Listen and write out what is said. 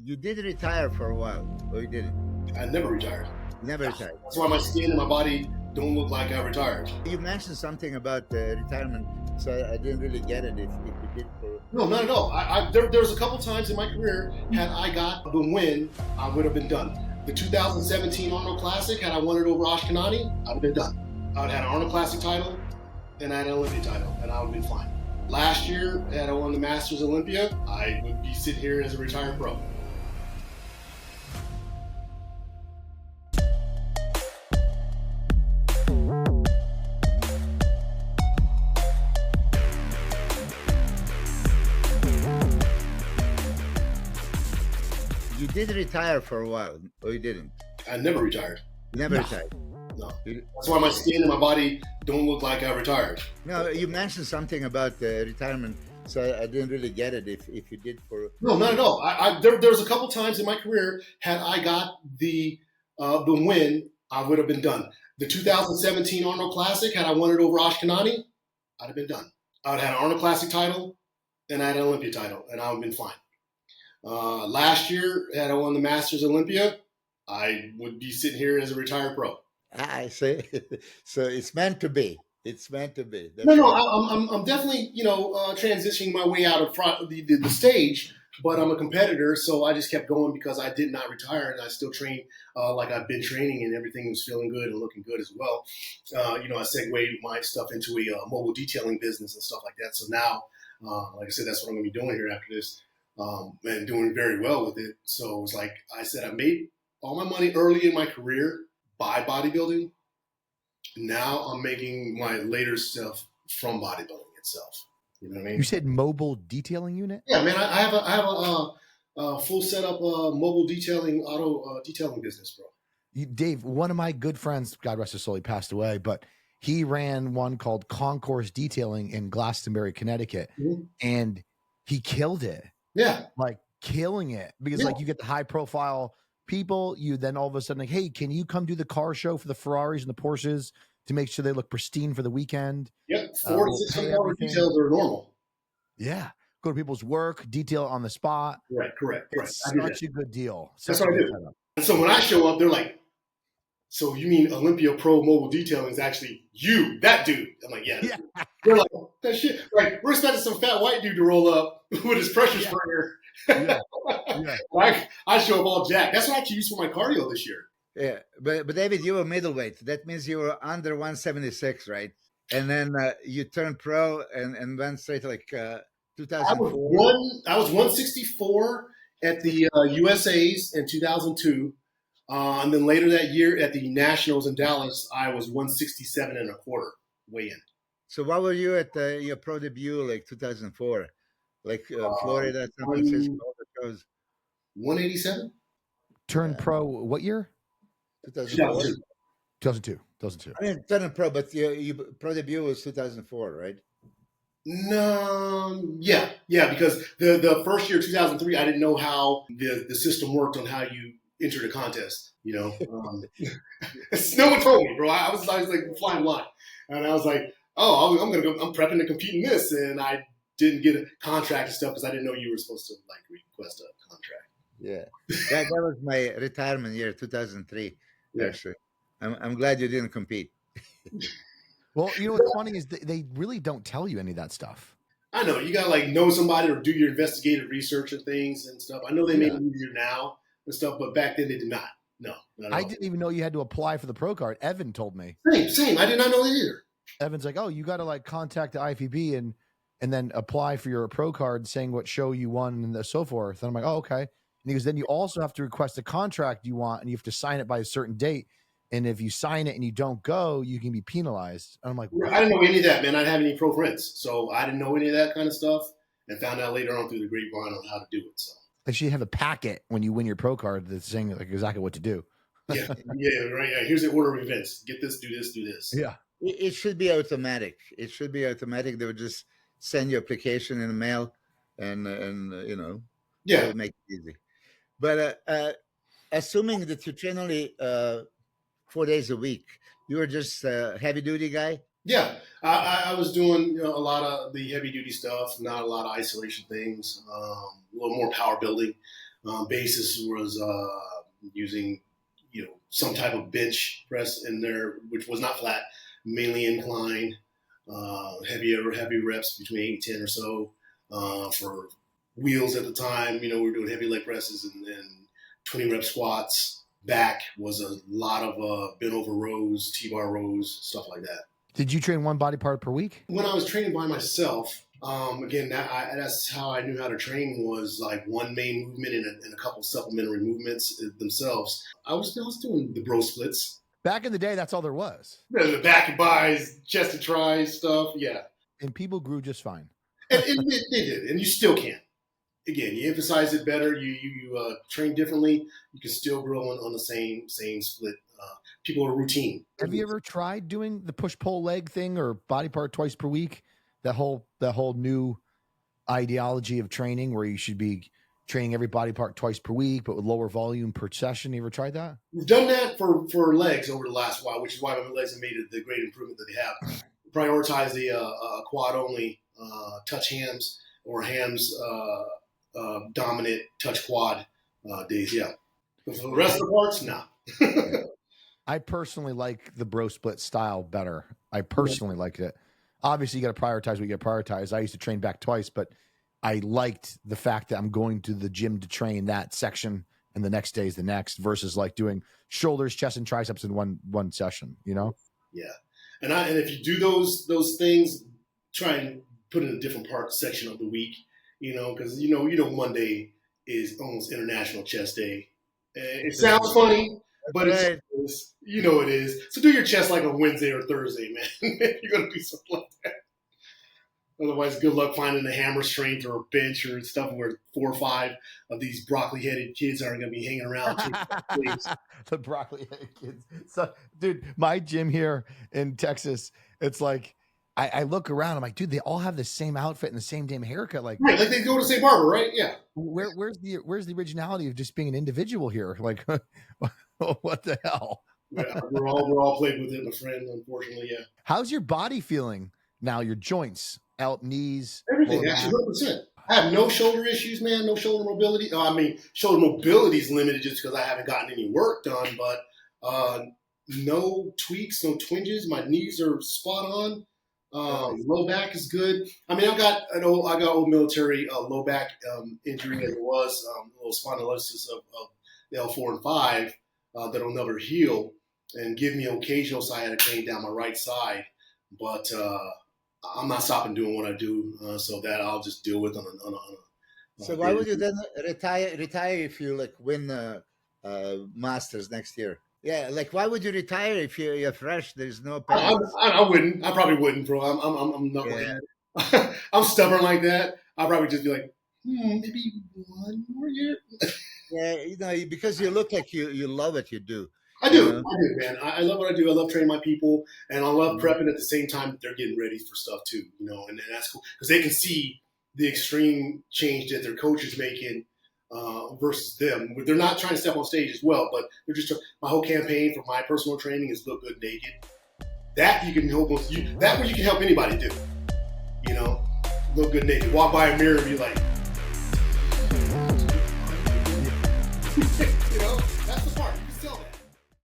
You did retire for a while, or you didn't? I never retired. You never retired. That's why my skin and my body don't look like I retired. You mentioned something about retirement, so I didn't really get it if you did. No, not at all. There was a couple times in my career, had I got the win, I would have been done. The 2017 Arnold Classic, had I won it over Ashkenani, I would have been done. I would have had an Arnold Classic title, and I had an Olympia title, and I would have been fine. Last year, had I won the Masters Olympia, I would be sitting here as a retired pro. You did retire for a while, or you didn't? I never retired. You never retired. No. That's why my skin and my body don't look like I retired. No, you mentioned something about retirement, so I didn't really get it if you did for. No, not at all. There was a couple times in my career, had I got the win, I would have been done. The 2017 Arnold Classic, had I won it over Ashkenani, I'd have been done. I would have had an Arnold Classic title, and I had an Olympia title, and I would have been fine. Last year, had I won the Masters Olympia, I would be sitting here as a retired pro. I see. So it's meant to be. It's meant to be. No, I'm definitely, transitioning my way out of the stage, but I'm a competitor, so I just kept going because I did not retire, and I still train like I've been training, and everything was feeling good and looking good as well. I segued my stuff into a mobile detailing business and stuff like that. So now, like I said, that's what I'm going to be doing here after this, and doing very well with it. So it was like I said, I made all my money early in my career by bodybuilding. Now I'm making my later stuff from bodybuilding itself. You know what I mean? You said mobile detailing unit? Yeah, man. I have a full setup mobile detailing, auto detailing business, bro. Dave, one of my good friends, God rest his soul, he passed away, but he ran one called Concourse Detailing in Glastonbury, Connecticut, and he killed it. Yeah, like killing it because like you get the high profile people, you then all of a sudden like, hey, can you come do the car show for the Ferraris and the Porsches to make sure they look pristine for the weekend? Yep, $400 to $600 details are normal. Yeah, go to people's work, detail on the spot. Right, correct. It's such a good deal. That's what I do. And so when I show up, they're like, "So you mean Olympia Pro Mobile Detailing is actually you, that dude?" I'm like, "Yeah." They're like, "That shit." Like, we're expecting some fat white dude to roll up with his pressure sprayer. I show up all jacked. That's what I actually used for my cardio this year. Yeah, but David, you were middleweight. That means you were under 176, right? And then you turned pro and went straight to like 2004. I was 164 at the USA's in 2002. And then later that year at the Nationals in Dallas, I was 167 and a quarter weigh in. So what were you at your pro debut, like 2004? Like Florida, San Francisco, all the shows? 187. Turned pro what year? 2002. 2002. I mean, turned pro, but your pro debut was 2004, right? No, yeah, because the first year, 2003, I didn't know how the system worked on how you entered a contest. No one told me, bro. I was like flying blind, and I was like, oh, I'm prepping to compete in this, and I didn't get a contract and stuff because I didn't know you were supposed to like request a contract. Yeah, that was my retirement year, 2003. Yeah. Actually, I'm glad you didn't compete. Well, what's funny is they really don't tell you any of that stuff. I know you gotta like know somebody or do your investigative research and things and stuff. I know they make it easier now and stuff, but back then they did not. No, I didn't even know you had to apply for the pro card. Evan told me. Same. I did not know that either. Evan's like, oh, you got to like contact the IFBB and then apply for your pro card saying what show you won and so forth. And I'm like, oh, okay. And he goes, then you also have to request a contract you want and you have to sign it by a certain date. And if you sign it and you don't go, you can be penalized. And I'm like, I didn't know any of that, man. I didn't have any pro friends. So I didn't know any of that kind of stuff and found out later on through the grapevine on how to do it. So they should have a packet when you win your pro card that's saying like exactly what to do. Yeah, right. Yeah. Here's the order of events. Get this, do this, do this. Yeah. It should be automatic. It should be automatic. They would just send your application in the mail and make it easy. But assuming that you train only 4 days a week, you were just a heavy duty guy? Yeah, I was doing a lot of the heavy duty stuff, not a lot of isolation things, a little more power building. Basis was using, some type of bench press in there, which was not flat, mainly incline, heavy reps between 8 and 10 or so. For wheels at the time, we were doing heavy leg presses and 20 rep squats. Back was a lot of bent over rows, T-bar rows, stuff like that. Did you train one body part per week? When I was training by myself, again, that's how I knew how to train, was like one main movement and a couple supplementary movements themselves. I was doing the bro splits. Back in the day, that's all there was. The back and buys, chest and tries stuff, yeah. And people grew just fine. And they did, and you still can. Again, you emphasize it better. You train differently. You can still grow on the same split. People are routine. Have you ever tried doing the push-pull leg thing or body part twice per week? That whole new ideology of training where you should be training every body part twice per week, but with lower volume per session. You ever tried that? We've done that for legs over the last while, which is why my legs have made the great improvement that they have. Prioritize the quad only touch hams or hams dominant touch quad days. Yeah. But for the rest of the parts, no. I personally like the bro split style better. I personally liked it. Obviously, you got to prioritize what you got to prioritize. I used to train back twice, but I liked the fact that I'm going to the gym to train that section and the next day is the next versus like doing shoulders, chest, and triceps in one session, Yeah. And if you do those things, try and put in a different section of the week, because Monday is almost International Chest Day. It sounds funny, but it is. It is. So do your chest like on Wednesday or Thursday, man. If you're gonna do something like that. Otherwise, good luck finding a hammer strength or a bench or stuff where 4 or 5 of these broccoli-headed kids aren't going to be hanging around. The broccoli-headed kids. So, dude, my gym here in Texas, it's like I look around. I'm like, dude, they all have the same outfit and the same damn haircut. Like they go to the same barber, right? Yeah. Where's the originality of just being an individual here? Like, what the hell? Yeah, we're all played with it, my friend. Unfortunately, yeah. How's your body feeling now? Your joints, knees, everything. Actually, 100%. I have no shoulder issues, man. No shoulder mobility. Shoulder mobility is limited just because I haven't gotten any work done. But no tweaks, no twinges. My knees are spot on. Low back is good. I got old military low back injury as it was, a little spondylosis of the L4 and 5 that'll never heal and give me occasional sciatic pain down my right side. But I'm not stopping doing what I do, so that I'll just deal with on a So why would you then retire if you win Masters next year? Yeah, why would you retire if you're fresh? There's no pain. I wouldn't. I probably wouldn't, bro. I'm not. Yeah. I'm stubborn like that. I'll probably just be like, maybe 1 more year. Yeah, because you look like you love what you do. I do, man. I love what I do. I love training my people, and I love prepping at the same time that they're getting ready for stuff too. And that's cool because they can see the extreme change that their coach is making. Versus them. They're not trying to step on stage as well, but they're just my whole campaign for my personal training is look good naked. That you can help anybody do. Look good naked. Walk by a mirror and be like,